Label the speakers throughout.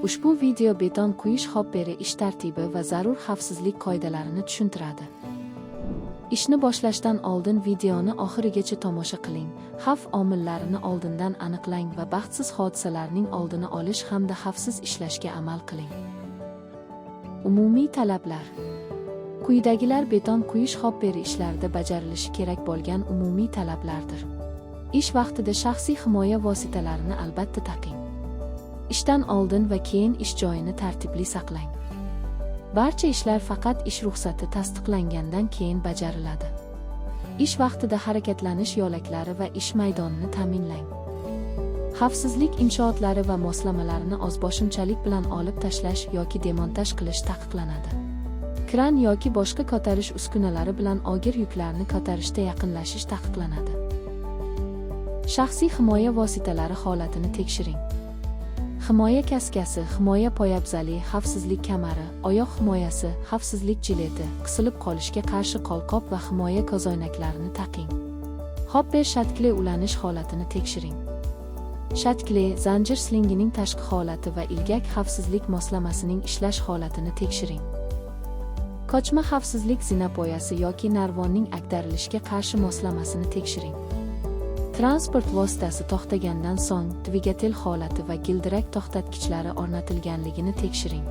Speaker 1: Ushbu video beton quyish hopperi ish tartibi va zarur xavfsizlik qoidalarini tushuntiradi. Ishni boshlashdan oldin videoni oxirigacha tomosha qiling. Xavf omillarini oldindan aniqlang va baxtsiz hodisalarning oldini olish hamda xavfsiz ishlashga amal qiling. Umumiy talablar. Quyidagilar beton quyish hopperi ishlarida bajarilishi kerak bo'lgan umumiy talablardir. Ish vaqtida shaxsiy himoya vositalarini albatta taqing. Ishdan oldin va keyin ish joyini tartibli saqlang. Barcha ishlar faqat ish ruxsati tasdiqlangandan keyin bajariladi. Ish vaqtida harakatlanish yo'laklari va ish maydonini ta'minlang. Xavfsizlik inshootlari va moslamalarini ozboshimchalik bilan olib tashlash yoki demontaj qilish taqiqlanadi. Kran yoki boshqa ko'tarish uskunalari bilan og'ir yuklarni ko'tarishda yaqinlashish taqiqlanadi. Shaxsiy himoya vositalari holatini tekshiring. Himoya kaskasi, himoya poyabzali, xavfsizlik kamari, oyoq himoyasi, xavfsizlik jileti, qisilib qolishga qarshi qo'lqop va himoya ko'zoynaklarini taqing. Hopper shatkli ulanish holatini tekshiring. Shatkli, zanjir slingining tashqi holati va ilgak xavfsizlik moslamasining ishlash holatini tekshiring. Qochma xavfsizlik zinapoyasi yoki narvonning ag'darilishiga qarshi moslamasini tekshiring. Transport vositasi to'xtagandan so'ng dvigatel holati va gildirak to'xtatgichlari o'rnatilganligini tekshiring.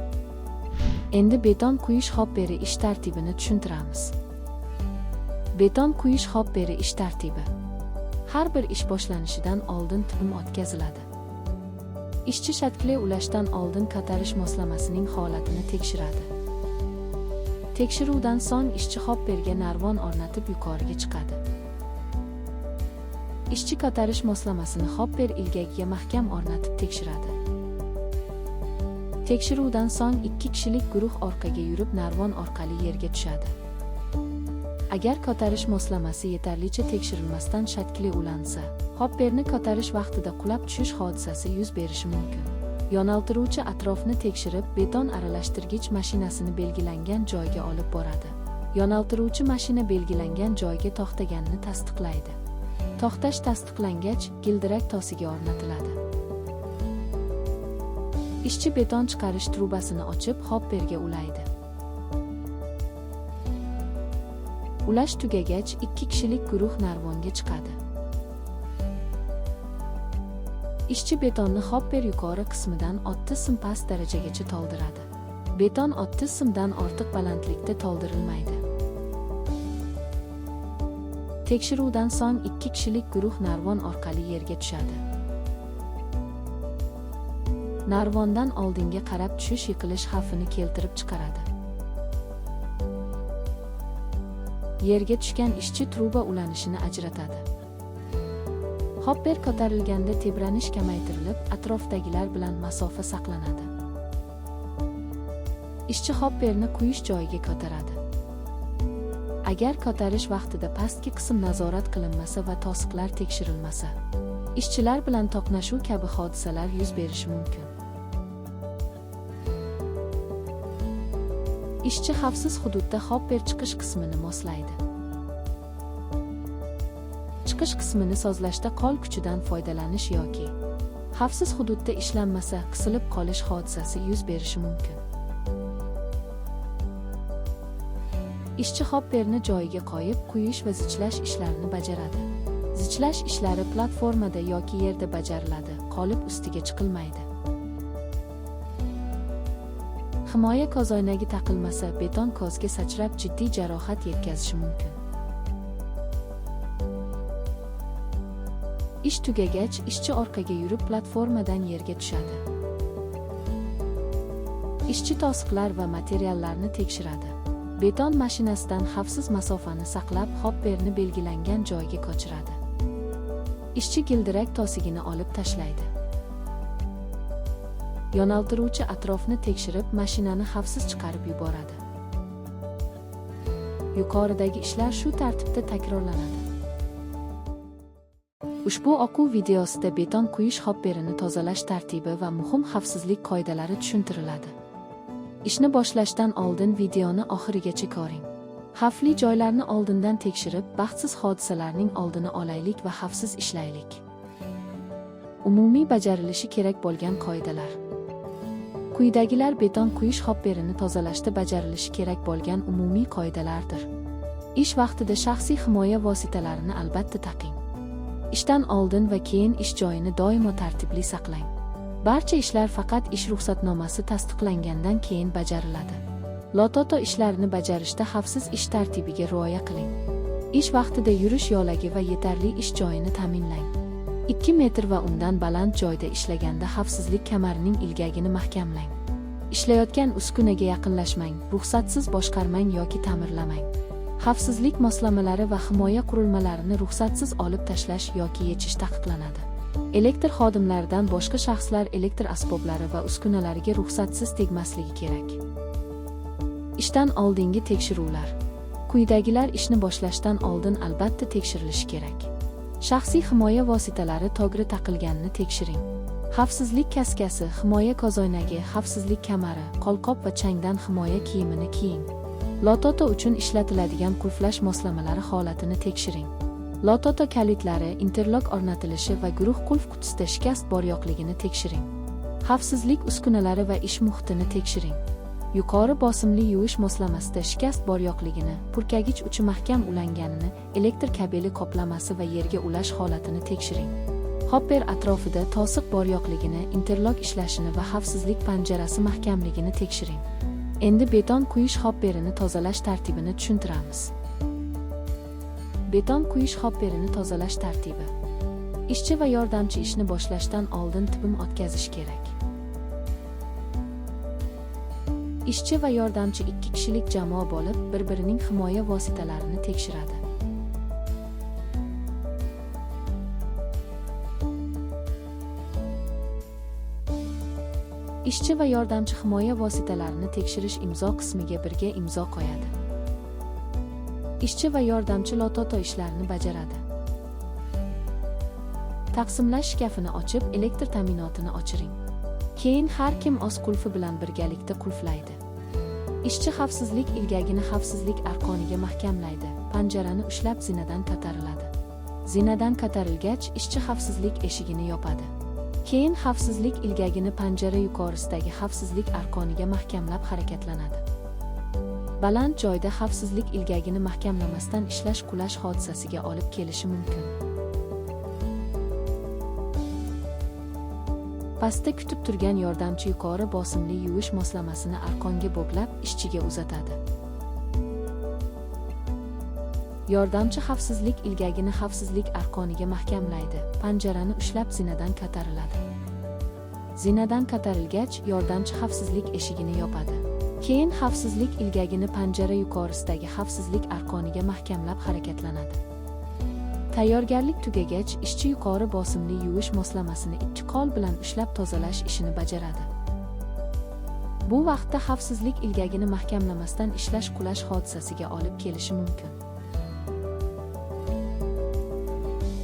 Speaker 1: Endi beton quyish hopperi ish tartibini tushuntiramiz. Beton quyish hopperi ish tartibi. Har bir ish boshlanishidan oldin tuxum o'tkaziladi. Ishchi shatkli ulashdan oldin ko'tarish moslamasining holatini tekshiradi. Tekshiruvdan so'ng ishchi hopperga narvon o'rnatib yuqoriga chiqadi. Ishchi ko'tarish moslamasini hopper ilgagiga mahkam o'rnatib tekshiradi. Tekshiruvdan so'ng 2 kishilik guruh orqaga yurib narvon orqali yerga tushadi. Agar ko'tarish moslamasi yetarlicha tekshirilmasdan shatkli ulansa, hopperni ko'tarish vaqtida qulab tushish hodisasi yuz berishi mumkin. Yo'naltiruvchi atrofni tekshirib, beton aralashtirgich mashinasini belgilangan joyga olib boradi. Yo'naltiruvchi mashina belgilangan joyga to'xtaganini tasdiqlaydi. To'xtash tasdiqlangach, gildirak tosiga o'rnatiladi. Ishchi beton chiqarish trubasini ochib, hopperga ulaydi. Ulash tugagach, 2 kishilik guruh narvonga chiqadi. Ishchi betonni hopper yuqori qismidan 30 sim past darajagacha to'ldiradi. Beton 30 simdan ortiq balandlikda to'ldirilmaydi. Tekshiruvdan so'ng 2 kishilik guruh narvon orqali yerga tushadi. Narvondan oldinga qarab tushish yiqilish xavfini keltirib chiqaradi. Yerga tushgan ishchi truba ulanishini ajratadi. Hopper ko'tarilganda tebranish kamaytirilib, atrofdagilar bilan masofa saqlanadi. Ishchi hopperni quyish joyiga ko'taradi. Agar ko'tarish vaqtida pastki qism nazorat qilinmasa va to'siqlar tekshirilmasa, ishchilar bilan to'qnashuv kabi hodisalar yuz berishi mumkin. Ishchi xavfsiz hududda hopper chiqish qismini moslaydi. Chiqish qismini sozlashda qo'l kuchidan foydalanish yoki xavfsiz hududda ishlanmasa, qisilib qolish hodisasi yuz berishi mumkin. Ishchi hopperni joyiga qo'yib, quyish va zichlash ishlarini bajaradi. Zichlash ishlari platformada yoki yerda bajariladi, qolip ustiga chiqilmaydi. Himoya ko'zoynagi taqilmasa, beton ko'zga sachrab jiddiy jarohat yetkazishi mumkin. Ish tugagach, ishchi orqaga yurib platformadan yerga tushadi. Ishchi to'siqlar va materiallarni tekshiradi. Beton mashinasidan xavfsiz masofani saqlab, hopperni belgilangan joyga ko'chiradi. Ishchi gildirak tosigini olib tashlaydi. Yo'naltiruvchi atrofni tekshirib, mashinani xavfsiz chiqarib yuboradi. Yuqoridagi ishlar shu tartibda takrorlanadi. Ushbu o'quv videosida beton quyish hopperini tozalash tartibi va muhim xavfsizlik qoidalari tushuntiriladi. Ishni boshlashdan oldin videoni oxirigacha ko'ring. Xavfli joylarni oldindan tekshirib, baxtsiz hodisalarning oldini olaylik va xavfsiz ishlaylik. Umumiy bajarilishi kerak bo'lgan qoidalar. Quyidagilar beton quyish hopperini tozalashda bajarilishi kerak bo'lgan umumiy qoidalardir. Ish vaqtida shaxsiy himoya vositalarini albatta taqing. Ishdan oldin va keyin ish joyini doimo tartibli saqlang. Barcha ishlar faqat ish ruxsatnomasi tasdiqlangandan keyin bajariladi. Lototo ishlarini bajarishda xavfsiz ish tartibiga rioya qiling. Ish vaqtida yurish yo'lagi va yetarli ish joyini ta'minlang. 2 metr va undan baland joyda ishlaganda xavfsizlik kamarining ilgagini mahkamlang. Ishlayotgan uskunaga yaqinlashmang, ruxsatsiz boshqarmang yoki ta'mirlamang. Xavfsizlik moslamalari va himoya qurilmalarini ruxsatsiz olib tashlash yoki yechish taqiqlanadi. Elektr xodimlaridan boshqa shaxslar elektr asboblari va uskunalariga ruxsatsiz tegmasligi kerak. Ishdan oldingi tekshiruvlar. Quyidagilar ishni boshlashdan oldin albatta tekshirilishi kerak. Shaxsiy himoya vositalari to'g'ri taqilganini tekshiring. Xavfsizlik kaskasi, himoya ko'zoynagi, xavfsizlik kamari, qo'lqop va changdan himoya kiyimini kiying. Lototo uchun ishlatiladigan qulflash moslamalari holatini tekshiring. Lototo kalitlari, interlok o'rnatilishi va guruh qulf qutisida shikast bor yo'qligini tekshiring. Xavfsizlik uskunalari va ish muhitini tekshiring. Yuqori bosimli yuvish moslamasida shikast bor yo'qligini, purkagich uchi mahkam ulanganini, elektr kabeli qoplamasi va yerga ulash holatini tekshiring. Hopper atrofida to'siq bor yo'qligini, interlok ishlashini va xavfsizlik panjarasi mahkamligini tekshiring. Endi beton quyish hopperini tozalash tartibini tushuntiramiz. Beton quyish hopperini tozalash tartibi. Ishchi va yordamchi ishni boshlashdan oldin tibim o'tkazish kerak. Ishchi va yordamchi 2 kishilik jamoa bo'lib, bir-birining himoya vositalarini tekshiradi. Ishchi va yordamchi himoya vositalarini tekshirish imzo qismiga birga imzo qo'yadi. Ishchi va yordamchi lototo ishlarini bajaradi. Taqsimlash shkafini ochib, elektr ta'minotini o'chiring. Keyin har kim o'z qulfi bilan birgalikda qulflaydi. Ishchi xavfsizlik ilgagini xavfsizlik arqoniga mahkamlaydi. Panjarani ushlab zinadan ko'tariladi. Zinadan ko'tarilgach, ishchi xavfsizlik eshigini yopadi. Keyin xavfsizlik ilgagini panjara yuqorisidagi xavfsizlik arqoniga mahkamlab harakatlanadi. Baland joyda xavfsizlik ilgagini mahkamlamasdan ishlash qulash hodisasiga olib kelishi mumkin. Pastda kutib turgan yordamchi yuqori bosimli yuvish moslamasini arqonga bog'lab ishchiga uzatadi. Yordamchi xavfsizlik ilgagini xavfsizlik arqoniga mahkamlaydi. Panjarani ushlab zinadan ko'tariladi. Zinadan ko'tarilgach, yordamchi xavfsizlik eshigini yopadi. Keyin xavfsizlik ilgagini panjara yuqorisidagi xavfsizlik arqoniga mahkamlab harakatlanadi. Tayyorgarlik tugagach, ishchi yuqori bosimli yuvish moslamasini 2 qo'l bilan ushlab tozalash ishini bajaradi. Bu vaqtda xavfsizlik ilgagini mahkamlamasdan ishlash qulash hodisasiga olib kelishi mumkin.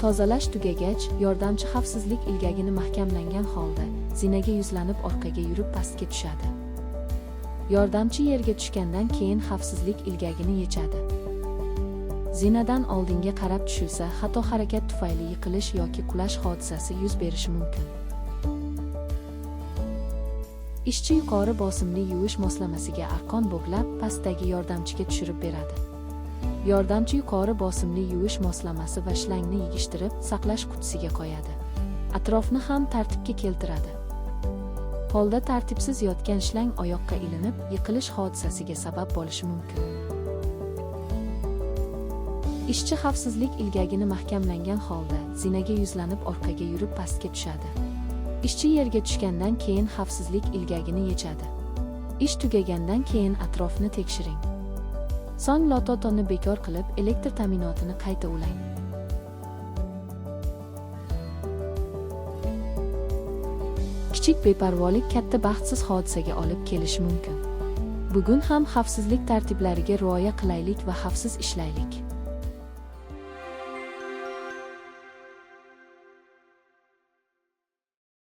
Speaker 1: Tozalash tugagach, yordamchi xavfsizlik ilgagini mahkamlangan holda zinaga yuzlanib orqaga yurib pastga tushadi. Yordamchi yerga tushgandan keyin xavfsizlik ilgagini yechadi. Zinadan oldinga qarab tushilsa, xato harakat tufayli yiqilish yoki qulash hodisasi yuz berishi mumkin. Ishchi yuqori bosimli yuvish moslamasiga arqon bog'lab, pastdagi yordamchiga tushirib beradi. Yordamchi yuqori bosimli yuvish moslamasi va shlangni yig'ishtirib, saqlash qutisiga qo'yadi. Atrofni ham tartibga keltiradi. Polda tartibsiz yotgan shlang oyoqqa ilinib, yiqilish hodisasiga sabab bo'lishi mumkin. Ishchi xavfsizlik ilgagini mahkamlangan holda zinaga yuzlanib orqaga yurib pastga tushadi. Ishchi yerga tushgandan keyin xavfsizlik ilgagini yechadi. Ish tugagandan keyin atrofni tekshiring. So'ng lototoni bekor qilib, elektr ta'minotini qayta ulang. Kichik beparvolik katta baxtsiz hodisaga olib kelishi mumkin. Bugun ham xavfsizlik tartiblariga rioya qilaylik va xavfsiz ishlaylik.